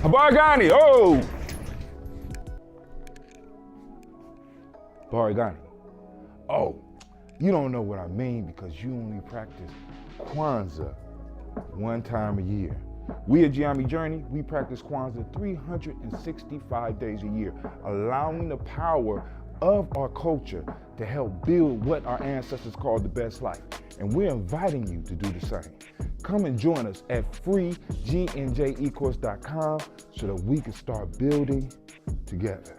Bargani, oh! Bargani. Oh, you don't know what I mean because you only practice Kwanzaa one time a year. We at Ujima Journey, we practice Kwanzaa 365 days a year, allowing the power of our culture to help build what our ancestors called the best life. And we're inviting you to do the same. Come and join us at freegnjecourse.com so that we can start building together.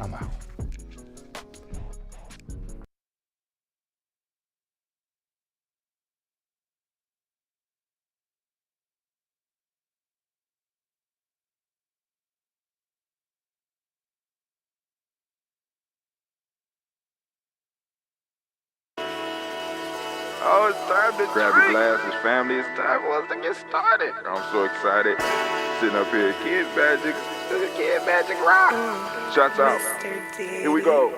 I'm out. Oh, it's time to grab your glasses, family. It's time for us to get started. I'm so excited. Sitting up here, Kid Magic Rock. Shots out. Here we go.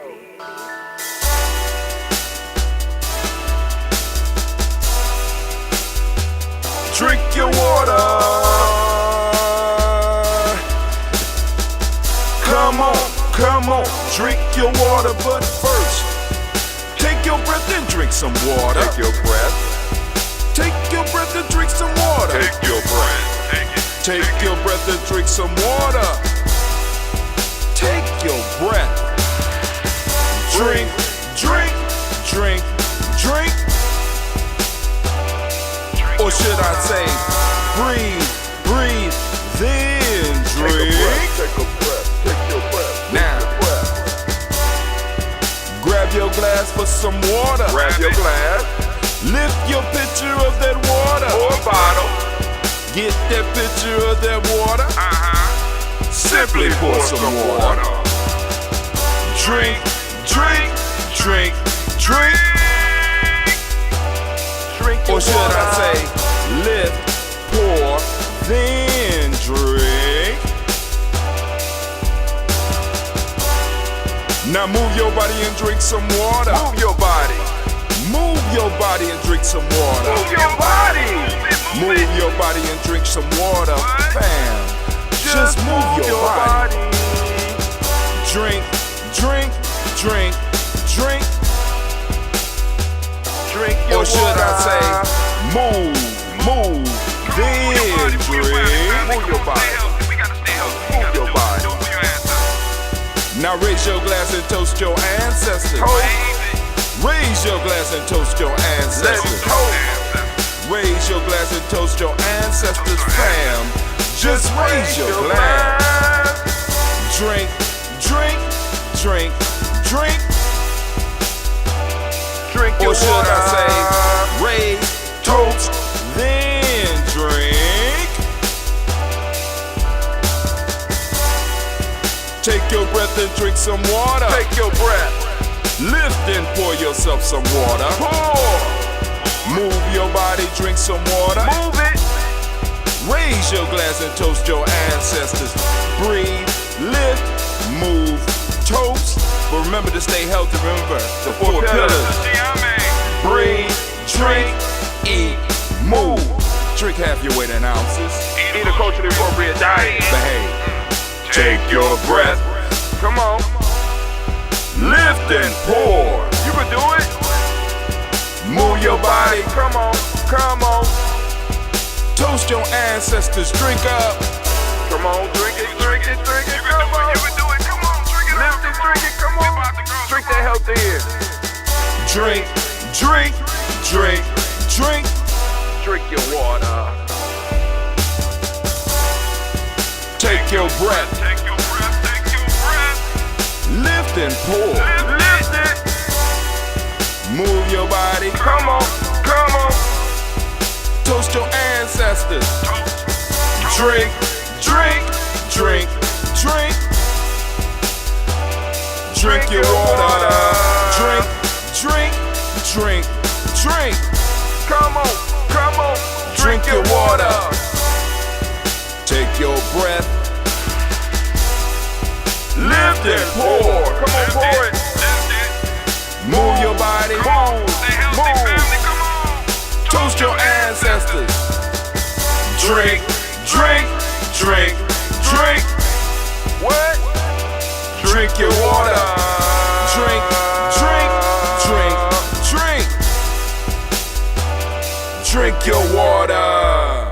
Drink your water. Come on, drink your water, but first, take your breath and drink some water. Take your breath. Take your breath and drink some water. Take your breath. Take your breath and drink some water. Take your breath. Drink. Or should I say, breathe, then drink. Take a breath. Now, grab your glass for some water. Grab your glass. Lift your pitcher of that water. Or bottle. Get that pitcher of that water. Simply pour some water. Drink. Or should I say, lift, pour, then drink. Now move your body and drink some water. Move your body and drink some water. Move your body and drink some water. Fam, just move your body. Drink. Or should I say, move, then drink. Move your body. Now raise your glass and toast your ancestors. Raise your glass and toast your ancestors. Raise your glass and toast your ancestors, fam. Just raise your glass. Drink. Or should I say, raise, toast, then drink. Take your breath and drink some water. Take your breath. Lift and pour yourself some water. Pour. Move your body, drink some water. Move it. Raise your glass and toast your ancestors. Breathe, lift, move, toast. But remember to stay healthy. Remember the four pillars. Breathe, drink, eat, move. Drink half your weight in ounces. Eat a culturally appropriate diet. Behave. Take your breath. Come on. Lift and pour. You can do it. Move your body. Come on. Toast your ancestors. Drink up. Come on, drink it. Come on. You can do it. Come on, drink it. Lift and drink it. Come on. Drink that healthy air. Drink. Drink your water. Take your breath. Lift and pour. Lift it. Move your body. Come on. Toast your ancestors. Drink. Drink your water. Drink. Come on. Drink your water. Take your breath. Lift and pour. Come on, pour it. Move your body. Move. Toast your ancestors. Drink Drink, drink. What? Drink your water. Drink, drink, drink, drink. Drink your water.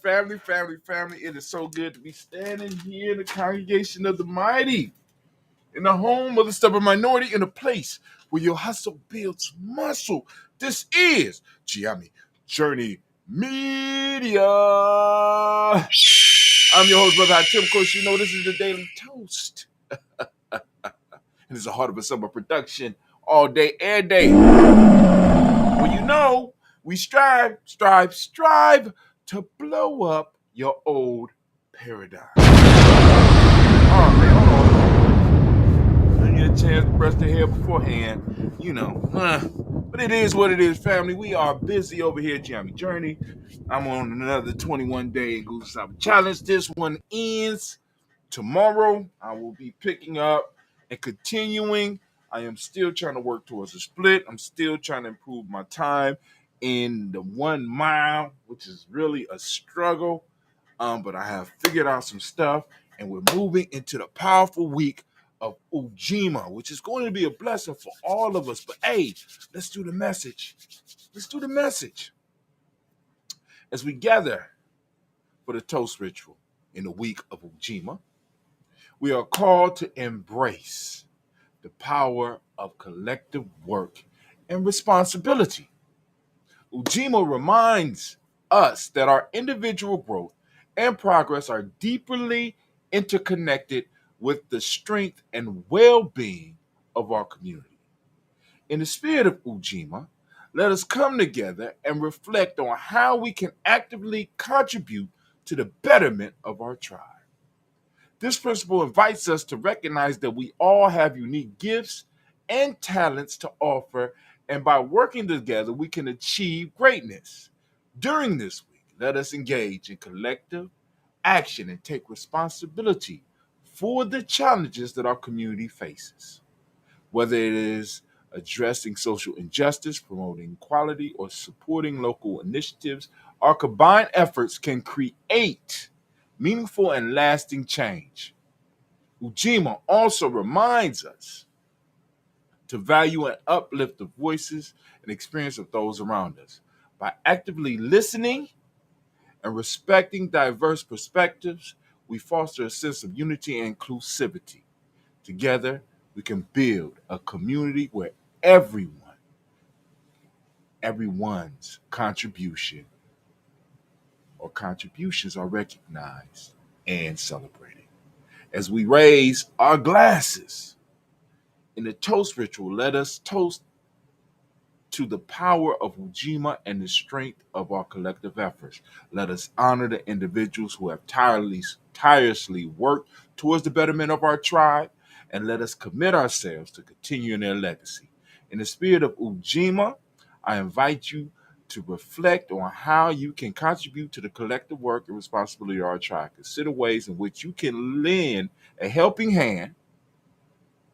Family, it is so good to be standing here in the congregation of the mighty, in the home of the stubborn minority, in a place where your hustle builds muscle. This is Giami Journey Media. I'm your host, Brother Tim. Of course, you know this is the Daily Toast. And it's a Heart of a Summer production all day, every day. Well, you know, we strive to blow up your old paradigm. Oh, man, hold on. I get a chance to brush their hair beforehand, you know. But it is what it is, family. We are busy over here at Giami Journey. I'm on another 21-day Goose Summer Challenge. This one ends tomorrow. I will be picking up and continuing. I am still trying to work towards a split. I'm still trying to improve my time in the 1 mile, which is really a struggle. But I have figured out some stuff, and we're moving into the powerful week of Ujima, which is going to be a blessing for all of us. But hey, let's do the message. Let's do the message. As we gather for the toast ritual in the week of Ujima, we are called to embrace the power of collective work and responsibility. Ujima reminds us that our individual growth and progress are deeply interconnected with the strength and well-being of our community. In the spirit of Ujima, let us come together and reflect on how we can actively contribute to the betterment of our tribe. This principle invites us to recognize that we all have unique gifts and talents to offer, and by working together, we can achieve greatness. During this week, let us engage in collective action and take responsibility for the challenges that our community faces. Whether it is addressing social injustice, promoting equality, or supporting local initiatives, our combined efforts can create meaningful and lasting change. Ujima also reminds us to value and uplift the voices and experience of those around us. By actively listening and respecting diverse perspectives, we foster a sense of unity and inclusivity. Together, we can build a community where everyone's contribution or contributions are recognized and celebrated. As we raise our glasses in the toast ritual, let us toast to the power of Ujima and the strength of our collective efforts. Let us honor the individuals who have tirelessly worked towards the betterment of our tribe, and let us commit ourselves to continuing their legacy. In the spirit of Ujima, I invite you to reflect on how you can contribute to the collective work and responsibility of our tribe. Consider ways in which you can lend a helping hand,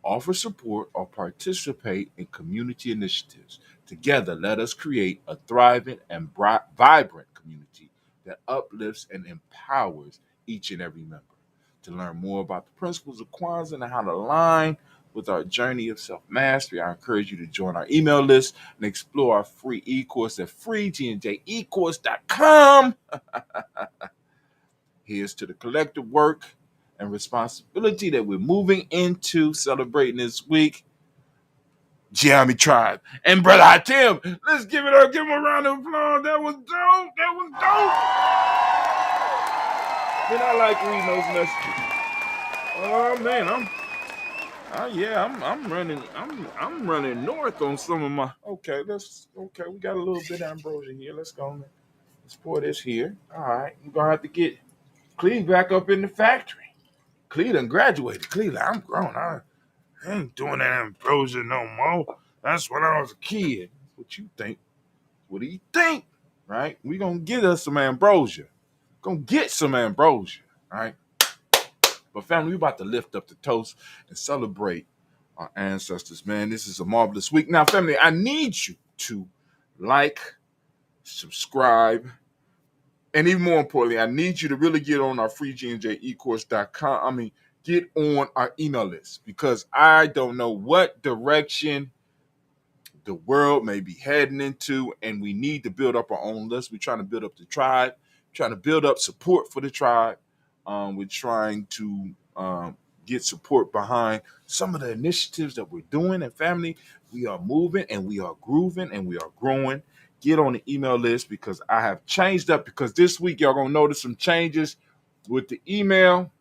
offer support, or participate in community initiatives. Together, let us create a thriving and vibrant community that uplifts and empowers each and every member. To learn more about the principles of Kwanzaa and how to align with our journey of self-mastery, I encourage you to join our email list and explore our free e-course at freegnjecourse.com. Here's to the collective work and responsibility that we're moving into celebrating this week. Giami Tribe and Brother Tim, let's give it up. Give him a round of applause. That was dope. Man, I like reading those messages. Oh man, I'm running north on some of my. Okay, we got a little bit of ambrosia here. Let's go. Let's pour this here. All right, we're gonna have to get Cleve back up in the factory. Cleve done graduated. Cleve, I'm grown. I ain't doing that ambrosia no more. That's when I was a kid. What you think? What do you think? Right? We gonna get us some ambrosia. Gonna get some ambrosia. All right. But family, we about to lift up the toast and celebrate our ancestors. Man, this is a marvelous week. Now, family, I need you to like, subscribe, and even more importantly, I need you to really get on our freegnjecourse.com. I mean, get on our email list because I don't know what direction the world may be heading into, and we need to build up our own list. We're trying to build up the tribe, trying to build up support for the tribe. We're trying to get support behind some of the initiatives that we're doing. And family, we are moving and we are grooving and we are growing. Get on the email list because I have changed up because this week y'all gonna notice some changes with the email.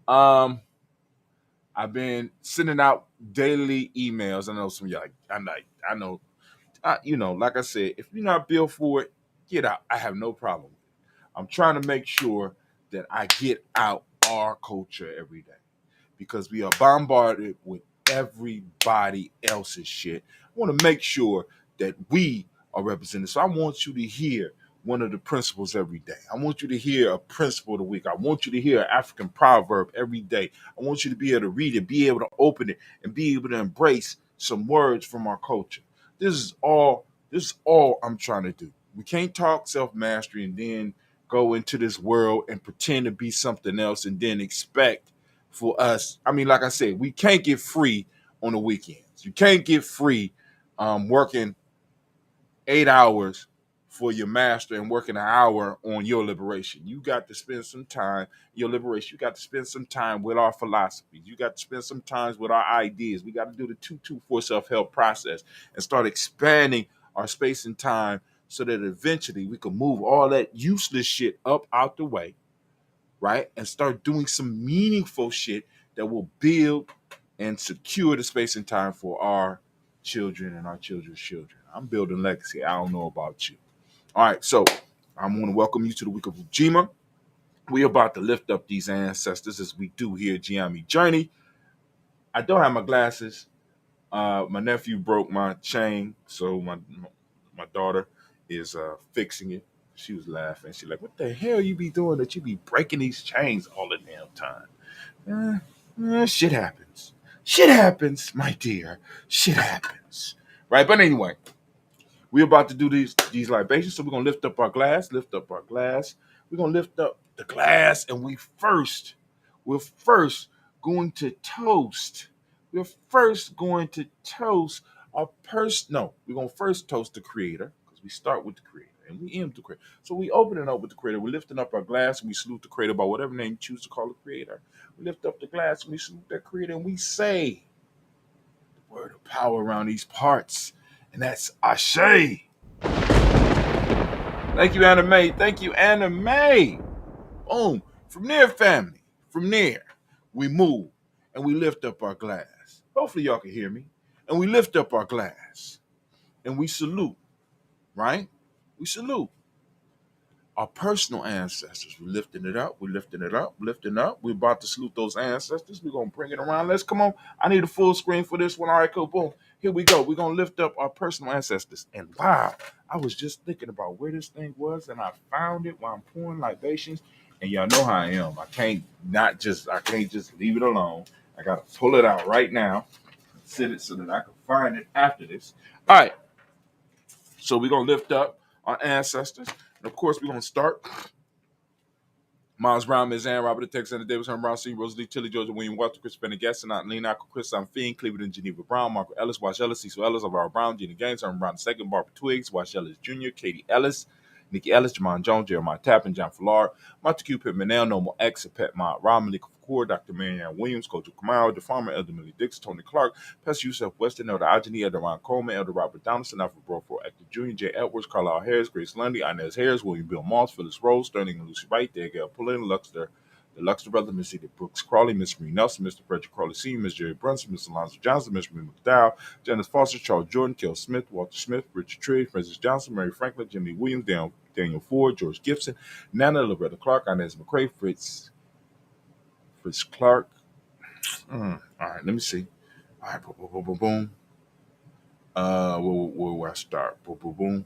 Um, I've been sending out daily emails. I know some of y'all. I know. Like I said, if you're not built for it, get out. I have no problem. I'm trying to make sure that I get out our culture every day because we are bombarded with everybody else's shit. I want to make sure that we are represented. So I want you to hear one of the principles every day. I want you to hear a principle of the week. I want you to hear an African proverb every day. I want you to be able to read it, be able to open it, and be able to embrace some words from our culture. This is all I'm trying to do. We can't talk self-mastery and then go into this world and pretend to be something else and then expect for us. I mean, like I said, we can't get free on the weekends. You can't get free working 8 hours for your master and working an hour on your liberation. You got to spend some time, your liberation. You got to spend some time with our philosophies. You got to spend some time with our ideas. We got to do the 224 self-help process and start expanding our space and time so that eventually we can move all that useless shit up out the way, right? And start doing some meaningful shit that will build and secure the space and time for our children and our children's children. I'm building legacy. I don't know about you. All right, so I'm going to welcome you to the week of Ujima. We're about to lift up these ancestors as we do here at Giami Journey. I don't have my glasses. My nephew broke my chain, so my daughter is fixing it. She was laughing. She's like, "What the hell you be doing that you be breaking these chains all the damn time?" Shit happens. Shit happens, my dear. Shit happens. Right, but anyway, we're about to do these libations, so we're gonna lift up our glass, lift up our glass. We're gonna lift up the glass, and we're first going to toast. We're first going to toast our person. No, we're gonna first toast the Creator because we start with the Creator and we end with the Creator. So we open it up with the Creator. We're lifting up our glass and we salute the Creator by whatever name you choose to call the Creator. We lift up the glass and we salute that Creator and we say the word of power around these parts. And that's Ashe. Thank you, Anime. Thank you, Anime. Boom. From there, family. From there, we move and we lift up our glass. Hopefully, y'all can hear me. And we lift up our glass and we salute, right? We salute our personal ancestors. We're lifting it up. We're lifting it up. Lifting up. We're about to salute those ancestors. We're going to bring it around. Let's come on. I need a full screen for this one. All right, cool. Boom. Here we go. We're going to lift up our personal ancestors. And wow, I was just thinking about where this thing was and I found it while I'm pouring libations. And y'all know how I am. I can't just leave it alone. I got to pull it out right now and sit it so that I can find it after this. All right. So we're going to lift up our ancestors. And of course, we're going to start. Miles Brown, Ms. Ann, Robert Alexander Davis, Herman Brown, C. Rosalie, Tilly, Georgia, William Walter, Chris Pendergaston, Lena, Chris Fiend, Cleveland, Geneva Brown, Margaret Ellis, Wash Ellis, Cecil Ellis, Alvaro Brown, Gina Gaines, Herman Brown II, Barbara Twiggs, Wash Ellis Jr., Katie Ellis, Nikki Ellis, Jamon Jones, Jeremiah Tappan, John Fallard, Montague Pittman, Normal X, Pet Mott, Rob Malik Kapoor, Dr. Marianne Williams, Coach Kamau, the farmer, Elder Millie Dix, Tony Clark, Pastor Yusuf Weston, Elder Ajani, Elder Ron Coleman, Elder Robert Donaldson, Alfred Broford, Actor Jr., Jay Edwards, Carlisle Harris, Grace Lundy, Inez Harris, William Bill Moss, Phyllis Rose, Sterling and Lucy Wright, Danielle Pullen, Luxter, the Luxter brother, Miss Edith Brooks Crawley, Miss Marie Nelson, Mr. Frederick Crawley Sr., Miss Jerry Brunson, Miss Alonzo Johnson, Miss Marie McDowell, Janice Foster, Charles Jordan, Kel Smith, Walter Smith, Richard Trigg, Francis Johnson, Mary Franklin, Jimmy Williams, Daniel Ford, George Gibson, Nana Loretta Clark, Inez McCrae, Fritz Clark. All right, let me see. All right, boom, boom, boom, boom, boom. Where I start? Boom, boom, boom.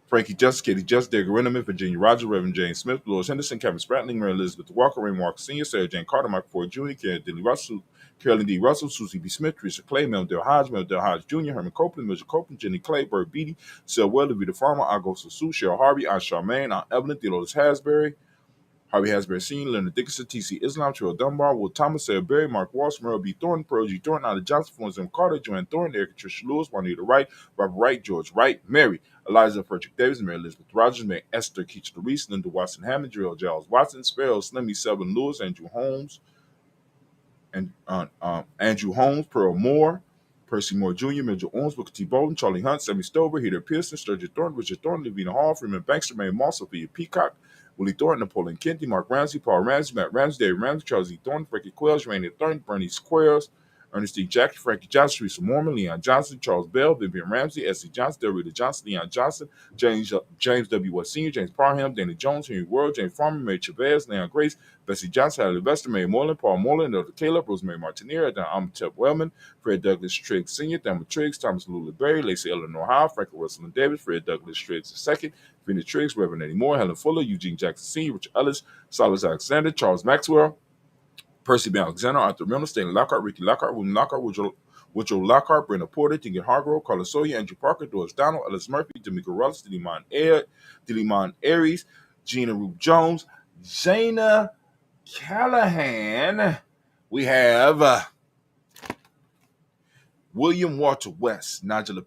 Frankie Justice, Katie Justice, Derek Renneman, Virginia Rogers, Reverend James Smith, Louis Henderson, Kevin Spratling, Mary Elizabeth Walker, Raymond Walker Sr., Sarah Jane Carter, Michael Ford Jr., Karen Dilly Russell, Carolyn D. Russell, Susie B. Smith, Teresa Clay, Mel Del Hodge Jr., Herman Copeland, Mitchell Copeland, Jenny Clay, Bird Beatty, Sel Weather, Vita Farmer, Agosta Sue, Cheryl Harvey, Aunt Charmaine, Aunt Evelyn, Theodore Hasbury, Harvey Hasbury Sr., Leonard Dickinson, T.C. Islam, Terrell Dunbar, Will Thomas, Sarah Berry, Mark Walsh, Merle B. Thornton, Pearl G. Thornton, Anna Johnson, Florence M. Carter, Joanne Thornton, Erica Tricia Lewis, Juanita Wright, Robert Wright, George Wright, Mary, Eliza Frederick Davis, Mary Elizabeth Rogers, Mary Esther Keach Reese, Linda Watson Hammond, Gerald Giles Watson, Sparrow, Slimmy Selvin Lewis, Andrew Holmes, Pearl Moore, Percy Moore Jr., Mitchell Owens, Booker T. Bolden, Charlie Hunt, Sammy Stover, Heather Pearson, Sturgeon Thornton, Richard Thornton, Levina Hall, Freeman Bankster, Mary Moss, Sophia Peacock, Willie Thornton, Napoleon Kenty, Mark Ramsey, Paul Ramsey, Matt Ramsey, David Ramsey, Charles E. Thornton, Frankie Quells, Randy Thornton, Bernie Squares, Ernest D. Jackie, Frankie Johnson, Teresa Mormon, Leon Johnson, Charles Bell, Vivian Ramsey, S.C. Johnson, Delrita Johnson, Leon Johnson, James W. West Sr., James Parham, Danny Jones, Henry World, James Farmer, Mary Chavez, Leon Grace, Bessie Johnson, Hallie Lester, Mary Moreland, Paul Moreland, Elder Caleb, Rosemary Martinier, Adam Amatep Wellman, Fred Douglas Triggs Sr., Thelma Triggs, Thomas Lula Berry, Lacey Eleanor Howe, Franklin Russell and Davis, Fred Douglas Triggs II, Vinnie Triggs, Reverend Eddie Moore, Helen Fuller, Eugene Jackson Sr., Richard Ellis, Silas Alexander, Charles Maxwell, Percy B. Alexander, Arthur Reynolds, Stanley Lockhart, Ricky Lockhart, William Lockhart, Woodrow Lockhart, Brenda Porter, Tinker Hargrove, Carlos Sawyer, Andrew Parker, Doris Donald, Ellis Murphy, D'Amico Russ, Delimon Aries, Gina Rube Jones, Jana Callahan. We have William Walter West, Nigella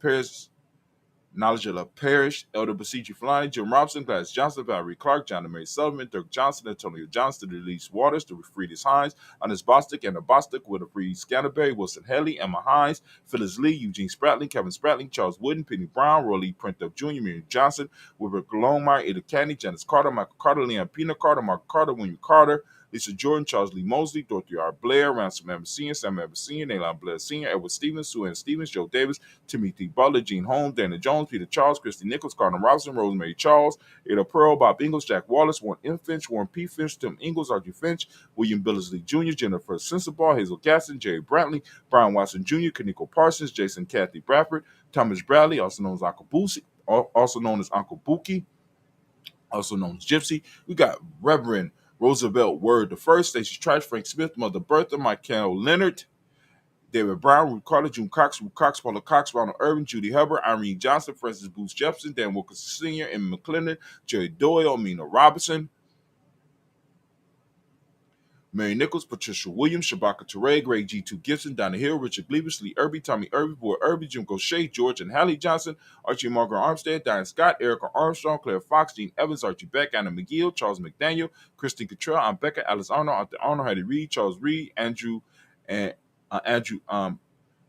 Parrish, Elder Basiji Flying, Jim Robinson, Gladys Johnson, Valerie Clark, John and Mary Sullivan, Dirk Johnson, Antonio Johnston, Elise Waters, Friedis Hines, Hannes Bostic, Anna Bostic, Wilfried Scanterbury, Wilson Haley, Emma Hines, Phyllis Lee, Eugene Spratling, Kevin Spratling, Charles Wooden, Penny Brown, Roy Lee Printup Jr., Miriam Johnson, Wilbur Glomar, Ada Candy, Janice Carter, Michael Carter, Leon Pina Carter, Mark Carter, William Carter, Lisa Jordan, Charles Lee Mosley, Dorothy R. Blair, Ransom Evans Sr., Sam Evans Sr., Naylon Blair Sr., Edward Stevens, Sue Ann Stevens, Joe Davis, Timothy Butler, Gene Holmes, Dana Jones, Peter Charles, Christy Nichols, Cardinal Robinson, Rosemary Charles, Ada Pearl, Bob Ingalls, Jack Wallace, Warren M. Finch, Warren P. Finch, Tim Ingalls, Archie Finch, William Billingsley Jr., Jennifer Sensabaugh, Hazel Gaston, Jerry Brantley, Brian Watson Jr., Kaniko Parsons, Jason Kathy Bradford, Thomas Bradley, also known as Uncle Boosie, also known as Uncle Buki, also known as Gypsy. We got Reverend Roosevelt Word the First, Stacey Trice, Frank Smith, Mother Bertha, Michael Leonard, David Brown, Ruth Carter, June Cox, Paula Cox, Ronald Irvin, Judy Hubbard, Irene Johnson, Francis Booth Jefferson, Dan Wilkerson Sr., Emma McClendon, Jerry Doyle, Amina Robinson, Mary Nichols, Patricia Williams, Shabaka Teray, Greg G2 Gibson, Donna Hill, Richard Gleavis, Lee Irby, Tommy Irby, Boy Irby, Jim Gaucher, George and Hallie Johnson, Archie Margaret Armstead, Diane Scott, Erica Armstrong, Claire Fox, Dean Evans, Archie Beck, Anna McGill, Charles McDaniel, Christine Cottrell, Aunt Becca, Alice Arnold, Arthur Arnold, Hattie Reed, Charles Reed,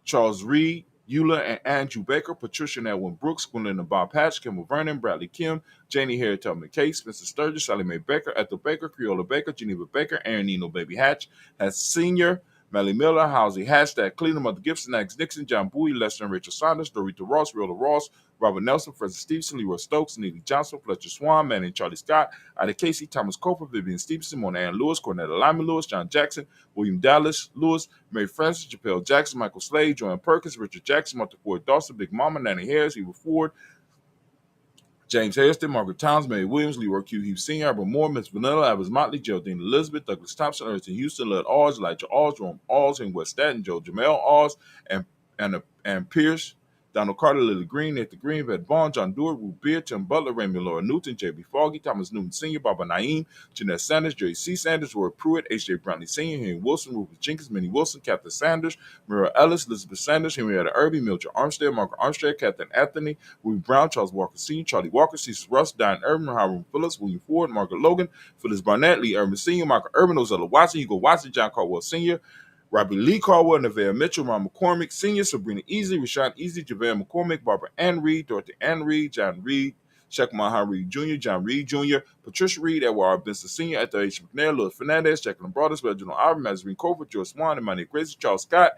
Charles Reed, Eula and Andrew Baker, Patricia and Edwin Brooks, Gwendolyn and Bob Hatch, Kimball Vernon, Bradley Kim, Janie Harriet Tubman Case, Spencer Sturgis, Sally Mae Baker, Ethel Baker, Creola Baker, Geneva Baker, Aaron Nino Baby Hatch, Hatch Sr., Melly Miller, Halsey Hashtag, Cleveland, Mother Gibson, Max Nixon, John Bowie, Lester and Rachel Saunders, Dorita Ross, Rilla Ross, Robert Nelson, Francis Stevenson, Leroy Stokes, Neely Johnson, Fletcher Swan, Manning Charlie Scott, Ida Casey, Thomas Coper, Vivian Stevenson, Mona Ann Lewis, Cornetta Lyman Lewis, John Jackson, William Dallas Lewis, Mary Francis, Japel Jackson, Michael Slade, Joanne Perkins, Richard Jackson, Martha Ford Dawson, Big Mama, Nanny Harris, Eva Ford, James Hairston, Margaret Towns, Mary Williams, Leroy Q. Hughes Sr., Albert Moore, Miss Vanilla, Evans Motley, Geraldine Elizabeth, Douglas Thompson, Ernest Houston, Led Oz, Elijah Oz, Jerome Oz, and West Staten, Joe Jamel Oz, and Pierce, Donald Carter, Lily Green, Nathan Green, Red Vaughn, John Dewar, Ruth Beard, Tim Butler, Raymond Laura Newton, J.B. Foggy, Thomas Newton Sr., Baba Naeem, Jeanette Sanders, Jerry C. Sanders, Roy Pruitt, H.J. Brantley Sr., Henry Wilson, Rufus Jenkins, Minnie Wilson, Captain Sanders, Mira Ellis, Elizabeth Sanders, Henrietta Irby, Mildred Armstead, Margaret Armstead, Captain Anthony, William Brown, Charles Walker Sr., Charlie Walker, Cecil Russ, Diane Irvin, Hiram Phillips, William Ford, Margaret Logan, Phyllis Barnett, Lee Irvin Sr., Michael Irvin, Ozella Watson, Hugo Watson, John Caldwell Sr., Robbie Lee Caldwell, Nevaeh Mitchell, Ron McCormick Sr., Sabrina Easley, Rashawn Easley, JaVale McCormick, Barbara Ann Reed, Dorothy Ann Reed, John Reed, Sheckman Reed Jr., John Reed Jr., Patricia Reed, Edward R. Benson Sr., Ethel H. McNair, Louis Fernandez, Jacqueline Broadus, Reginald Ivan, Mazarine Cover, George Swan, Emmanuel Gracie, Charles Scott,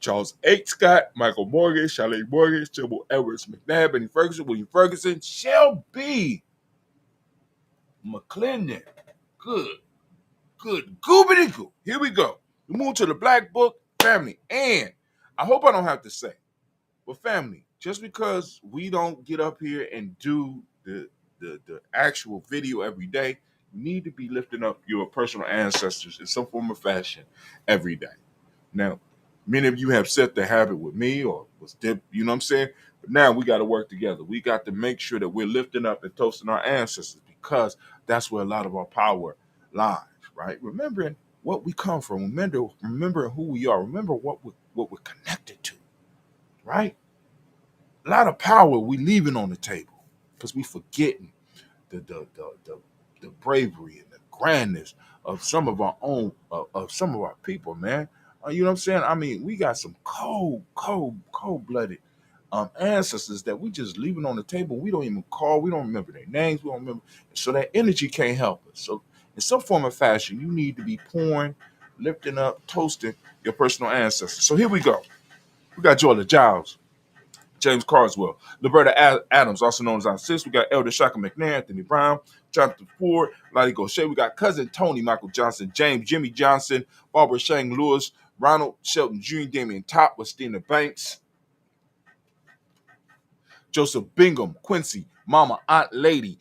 Charles H. Scott, Michael Morgan, Charlotte Morgan, Sybil Edwards McNabb, Benny Ferguson, William Ferguson, Shelby McClendon. Good goobity goo. Here we go. We move to the Black Book, family. And I hope I don't have to say, but family, just because we don't get up here and do the actual video every day, you need to be lifting up your personal ancestors in some form or fashion every day. Now, many of you have set the habit with me or was dip, you know what I'm saying? But now we got to work together. We got to make sure that we're lifting up and toasting our ancestors because that's where a lot of our power lies, right? Remembering what we come from, remember who we are, remember what we're connected to, right? A lot of power we leaving on the table because we forgetting the bravery and the grandness of some of our own of some of our people, man. You know what I'm saying? I mean, we got some cold blooded ancestors that we just leaving on the table. We don't even call. We don't remember their names. We don't remember. So that energy can't help us. So in some form or fashion, you need to be pouring, lifting up, toasting your personal ancestors. So here we go. We got Georgia Giles, James Carswell, Liberta Adams, also known as our sis. We got Elder Shaka McNair, Anthony Brown, Jonathan Ford, Lottie Gaucher. We got cousin Tony, Michael Johnson, James, Jimmy Johnson, Barbara Shang Lewis, Ronald Shelton Jr., Damian Top, Westina Banks, Joseph Bingham, Quincy, Mama, Aunt Lady,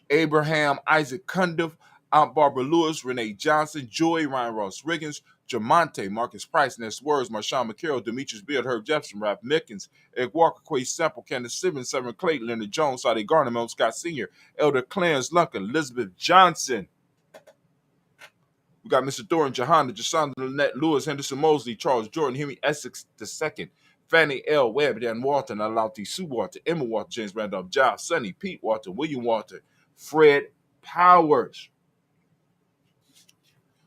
Abraham Isaac Cundiff, Aunt Barbara Lewis, Renee Johnson, Joy, Ryan Ross Riggins, Jamonte, Marcus Price, Ness Words, Marshawn McCarroll, Demetrius Beard, Herb Jefferson, Ralph Mickens, Eric Walker, Quay Sample, Candace Simmons, Severin Clayton, Leonard Jones, Sade Garner, Mel Scott Sr., Elder Clarence Lunkin, Elizabeth Johnson. We got Mr. Doran Johanna, Jasonda Lynette Lewis, Henderson Mosley, Charles Jordan, Henry Essex II, Fannie L. Webb, Dan Walton, Alauti Sue Walter, Emma Walter, James Randolph Giles, Sonny, Pete Walter, William Walter, Fred Powers.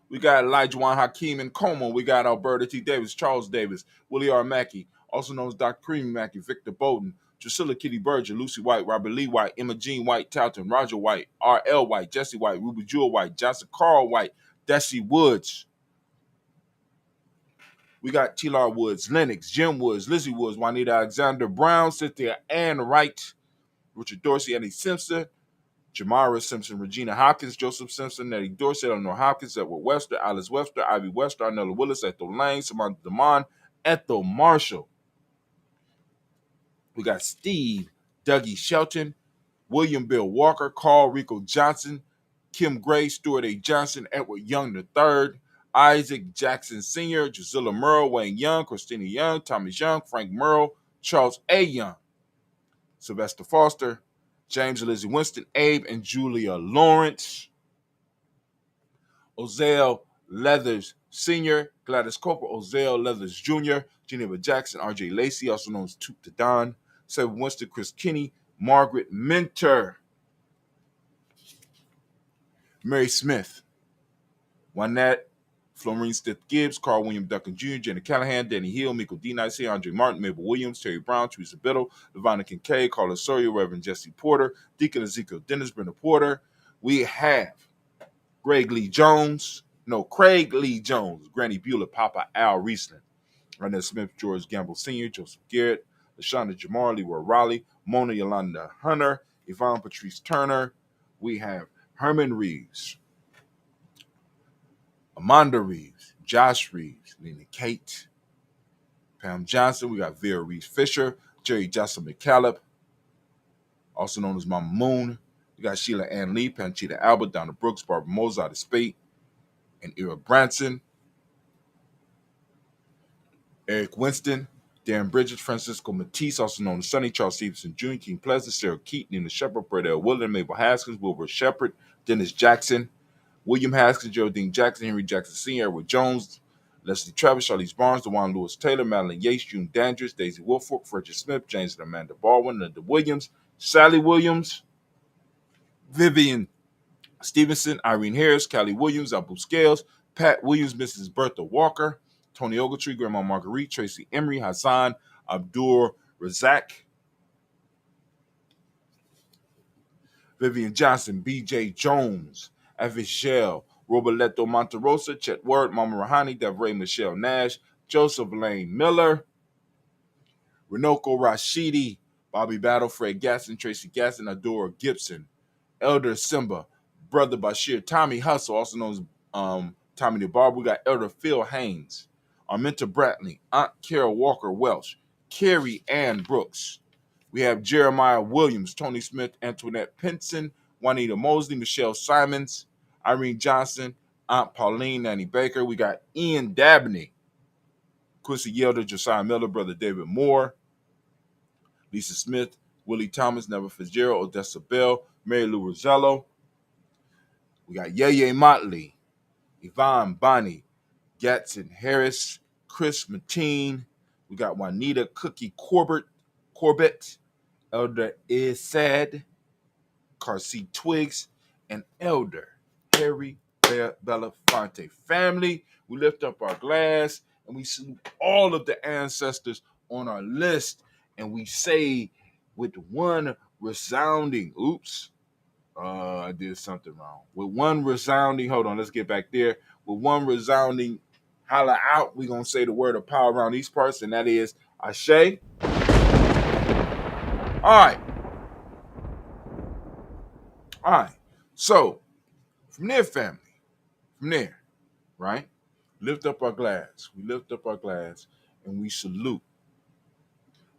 We got Elijah Juan Hakeem and Como. We got Alberta T. Davis, Charles Davis, Willie R. Mackey, also known as Dr. Creamy Mackey, Victor Bowden, Drusilla Kitty Berger, Lucy White, Robert Lee White, Emma Jean White, Talton, Roger White, R.L. White, Jesse White, Ruby Jewel White, Johnson Carl White, Desi Woods. We got T.L.R. Woods, Lennox, Jim Woods, Lizzie Woods, Juanita Alexander Brown, Cynthia Ann Wright, Richard Dorsey, Eddie Simpson, Jamara Simpson, Regina Hopkins, Joseph Simpson, Nettie Dorsey, Eleanor Hopkins, Edward Webster, Alice Webster, Ivy Webster, Arnella Willis, Ethel Lane, Samantha Damon, Ethel Marshall. We got Steve, Dougie Shelton, William Bill Walker, Carl Rico Johnson, Kim Gray, Stuart A. Johnson, Edward Young III, Isaac Jackson Sr., Gisela Merle, Wayne Young, Christina Young, Thomas Young, Frank Merle, Charles A. Young, Sylvester Foster, James and Lizzie Winston, Abe and Julia Lawrence, Ozell Leathers Sr., Gladys Cooper, Ozell Leathers Jr., Geneva Jackson, R.J. Lacey, also known as Toot the Don, Seven Winston, Chris Kinney, Margaret Minter, Mary Smith, Juanette, Florine Stith Gibbs, Carl William Duncan Jr., Jenna Callahan, Danny Hill, Miko D. Nice, Andre Martin, Mabel Williams, Terry Brown, Teresa Biddle, Lavonna Kincaid, Carla Sawyer, Reverend Jesse Porter, Deacon Ezekiel Dennis, Brenda Porter. We have Craig Lee Jones, Granny Beulah, Papa Al Riesling, Randall Smith, George Gamble Sr., Joseph Garrett, LaShonda Jamar, Leroy Raleigh, Mona Yolanda Hunter, Yvonne Patrice Turner. We have Herman Reeves, Amanda Reeves, Josh Reeves, Lena Kate, Pam Johnson. We got Vera Reeves Fisher, Jerry Jocelyn McCallop, also known as Mama Moon. We got Sheila Ann Lee, Panchita Albert, Donna Brooks, Barbara Mozart of Spate, and Ira Branson, Eric Winston, Darren Bridges, Francisco Matisse, also known as Sonny, Charles Stevenson Jr., King Pleasant, Sarah Keaton, Nina Shepard, Brett L. Willard, Mabel Haskins, Wilbur Shepard, Dennis Jackson, William Haskins, Geraldine Jackson, Henry Jackson Sr., Edward Jones, Leslie Travis, Charlize Barnes, DeJuan Lewis Taylor, Madeline Yates, June Dandridge, Daisy Woolfolk, Frederick Smith, James and Amanda Baldwin, Linda Williams, Sally Williams, Vivian Stevenson, Irene Harris, Callie Williams, Abu Scales, Pat Williams, Mrs. Bertha Walker, Tony Ogletree, Grandma Marguerite, Tracy Emery, Hassan Abdur Razak, Vivian Johnson, B.J. Jones, Avis Shell, Roberto Monterosa, Chet Word, Mama Rahani, Devray Michelle Nash, Joseph Lane Miller, Renoko Rashidi, Bobby Battle, Fred Gasson, Tracy Gasson, Adora Gibson, Elder Simba, Brother Bashir, Tommy Hustle, also known as Tommy the Barber. We got Elder Phil Haynes, Arminta Bradley, Aunt Carol Walker Welsh, Carrie Ann Brooks. We have Jeremiah Williams, Tony Smith, Antoinette Pinson, Juanita Mosley, Michelle Simons, Irene Johnson, Aunt Pauline, Nanny Baker. We got Ian Dabney, Quincy Yelder, Josiah Miller, Brother David Moore, Lisa Smith, Willie Thomas, Never Fitzgerald, Odessa Bell, Mary Lou Rosello. We got Yeye Motley, Yvonne Bonnie, Gatson Harris, Chris Mateen. We got Juanita Cookie Corbett, Elder Isad, Carsey Twigs, and Elder Harry Belafonte. Family, we lift up our glass and we salute all of the ancestors on our list, and we say with one resounding, I did something wrong. With one resounding, hold on, let's get back there. With one resounding holla out, we're going to say the word of power around these parts, and that is Ashe. All right. So, from there, family, from there, right? Lift up our glass. We lift up our glass and we salute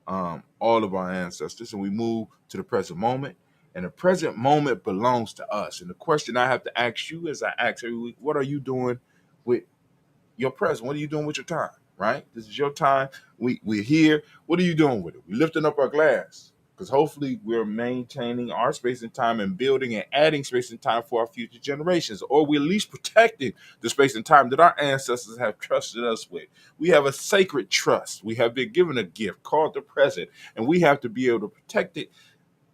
all of our ancestors, and we move to the present moment. And the present moment belongs to us. And the question I have to ask you, as I ask every week, what are you doing with your present? What are you doing with your time? Right? This is your time. We're here. What are you doing with it? We're lifting up our glass because hopefully we're maintaining our space and time and building and adding space and time for our future generations, or we're at least protecting the space and time that our ancestors have trusted us with. We have a sacred trust. We have been given a gift called the present, and we have to be able to protect it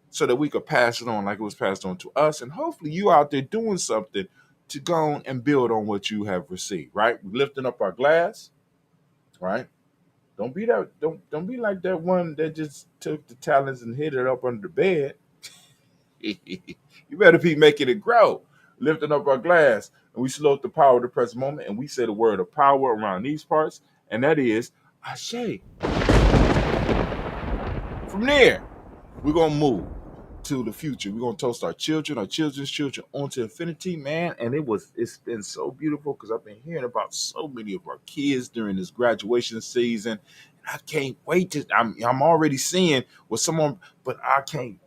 so that we could pass it on like it was passed on to us. And hopefully you out there doing something to go on and build on what you have received, right? We're lifting up our glass, right? Don't be like that one that just took the talents and hid it up under the bed. You better be making it grow. Lifting up our glass, and we salute the power of the present moment, and we say the word of power around these parts, and that is Ashe. From there, we're gonna move to the future. We're gonna toast our children, our children's children, onto infinity, man. And it's been so beautiful because I've been hearing about so many of our kids during this graduation season. I can't wait to. I'm already seeing what someone, but I can't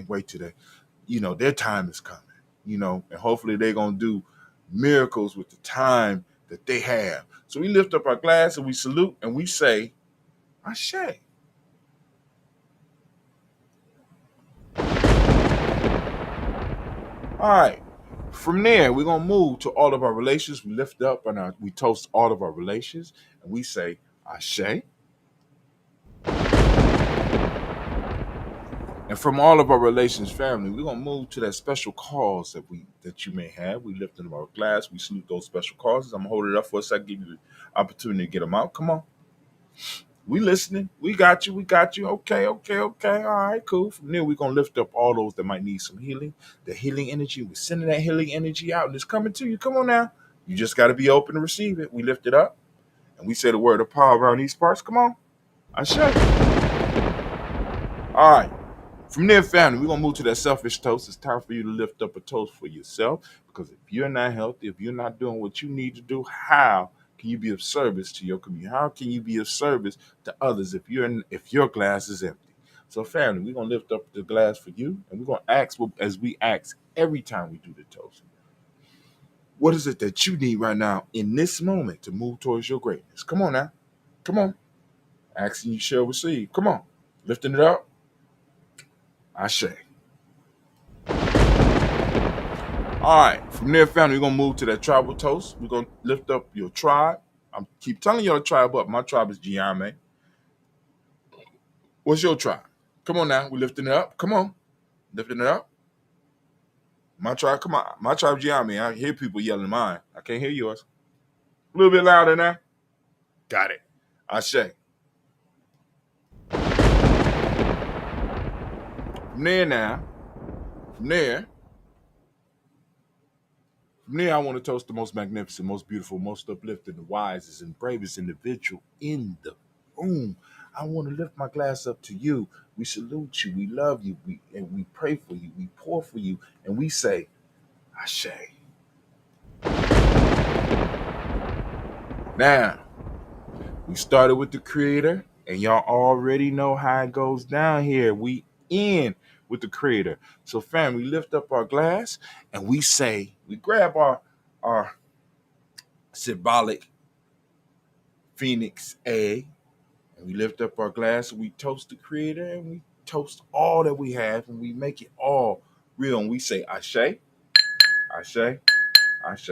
wait till their time is coming. And hopefully they're gonna do miracles with the time that they have. So we lift up our glass and we salute and we say, Ashe. All right. From there, we're gonna move to all of our relations. We lift up and we toast all of our relations, and we say Ashe. And from all of our relations, family, we're gonna move to that special cause that you may have. We lift up our glass. We salute those special causes. I'm gonna hold it up for a second, give you the opportunity to get them out. Come on. We listening. We got you. We got you. Okay. All right, cool. From there, we're going to lift up all those that might need some healing. The healing energy. We're sending that healing energy out, and it's coming to you. Come on now. You just got to be open to receive it. We lift it up, and we say the word of power around these parts. Come on. Ashe. All right. From there, family, we're going to move to that selfish toast. It's time for you to lift up a toast for yourself, because if you're not healthy, if you're not doing what you need to do, how can you be of service to your community? How can you be of service to others if your glass is empty? So, family, we're going to lift up the glass for you, and we're going to ask, as we ask every time we do the toast, what is it that you need right now in this moment to move towards your greatness? Come on now. Come on. Asking you shall receive. Come on. Lifting it up. Ashe. All right, from there, family, we're going to move to that tribal toast. We're going to lift up your tribe. I keep telling your tribe up. My tribe is Giame. What's your tribe? Come on now. We're lifting it up. Come on. Lifting it up. My tribe, come on. My tribe, Giame. I hear people yelling mine. I can't hear yours. A little bit louder now. Got it. Ashe. From there now. From there, I want to toast the most magnificent, most beautiful, most uplifting, the wisest and bravest individual in the room. I want to lift my glass up to you. We salute you. We love you. And we pray for you. We pour for you. And we say, Ashe. Now, we started with the creator, and y'all already know how it goes down here. We end with the creator. So, fam, we lift up our glass and we say, we grab our symbolic Phoenix A. And we lift up our glass and we toast the Creator and we toast all that we have and we make it all real. And we say, Ashe, Ashe, Ashe.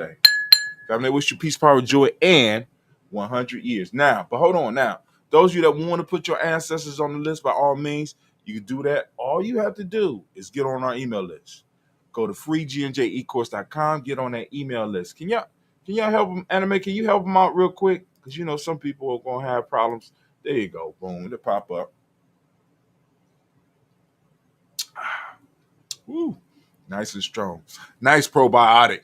Family, I wish you peace, power, joy, and 100 years. Now, but hold on now. Those of you that want to put your ancestors on the list, by all means, you can do that. All you have to do is get on our email list. Go to freegnjecourse.com, get on that email list. Can y'all help them, Anime? Can you help them out real quick? Because you know some people are going to have problems. There you go. Boom. It'll pop up. Woo. Nice and strong. Nice probiotic.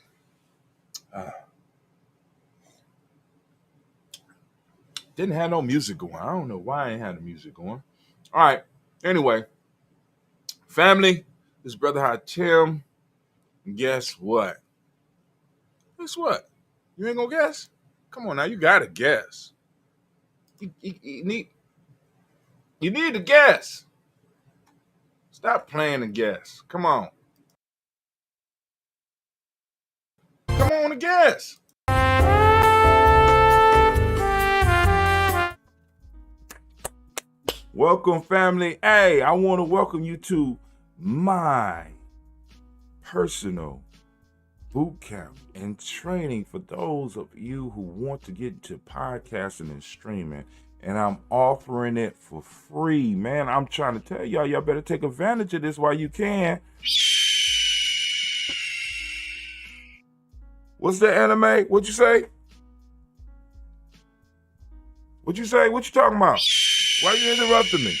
Didn't have no music going. I don't know why I ain't had the music going. All right. Anyway, family, this brother had Tim. And guess what? Guess what? You ain't gonna guess? Come on now, you gotta guess. You need to guess. Stop playing and guess. Come on. Come on and guess. Welcome, family. Hey, I want to welcome you to my personal boot camp and training for those of you who want to get into podcasting and streaming. And I'm offering it for free, man. I'm trying to tell y'all better take advantage of this while you can. What's the Anime? What'd you say? What'd you say? What you talking about? Why you interrupting me?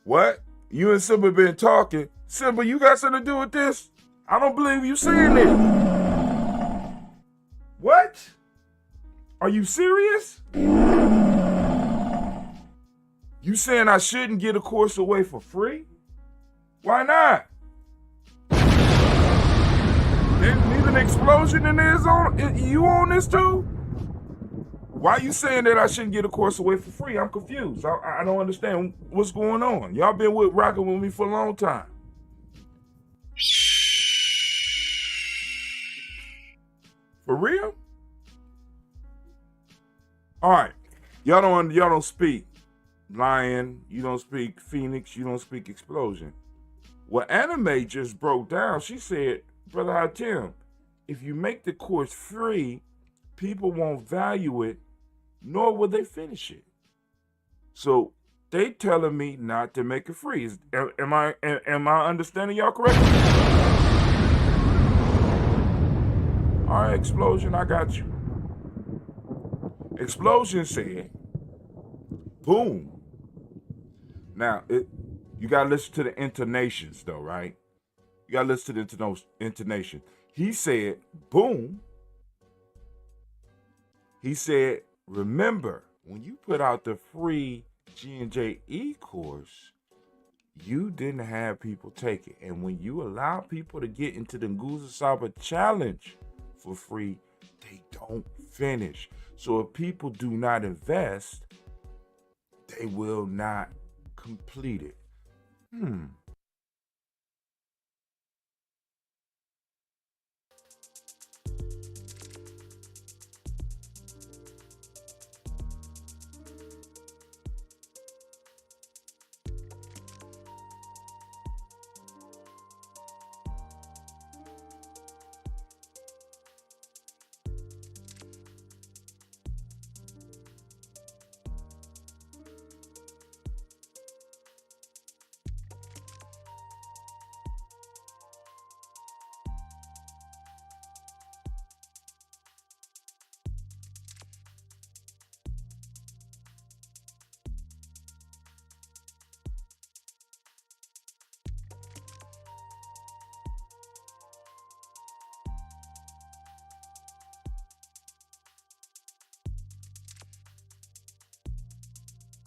What? You and Simba been talking. Simba, you got something to do with this? I don't believe you saying it. What? Are you serious? You saying I shouldn't get a course away for free? Why not? Need an explosion in there on you on this too? Why you saying that I shouldn't get a course away for free? I'm confused. I don't understand what's going on. Y'all been rocking with me for a long time. For real? All right. Y'all don't speak Lion. You don't speak Phoenix. You don't speak Explosion. What Anime just broke down, she said, Brother Hatim, if you make the course free, people won't value it, nor will they finish it. So they telling me not to make it free. Am I understanding y'all correctly? All right, Explosion, I got you. Explosion said, boom. Now, you got to listen to the intonations, though, right? You got to listen to the intonation. He said, boom. He said, remember, when you put out the free G&J e-course, you didn't have people take it. And when you allow people to get into the Nguza Saba challenge for free, they don't finish. So if people do not invest, they will not complete it.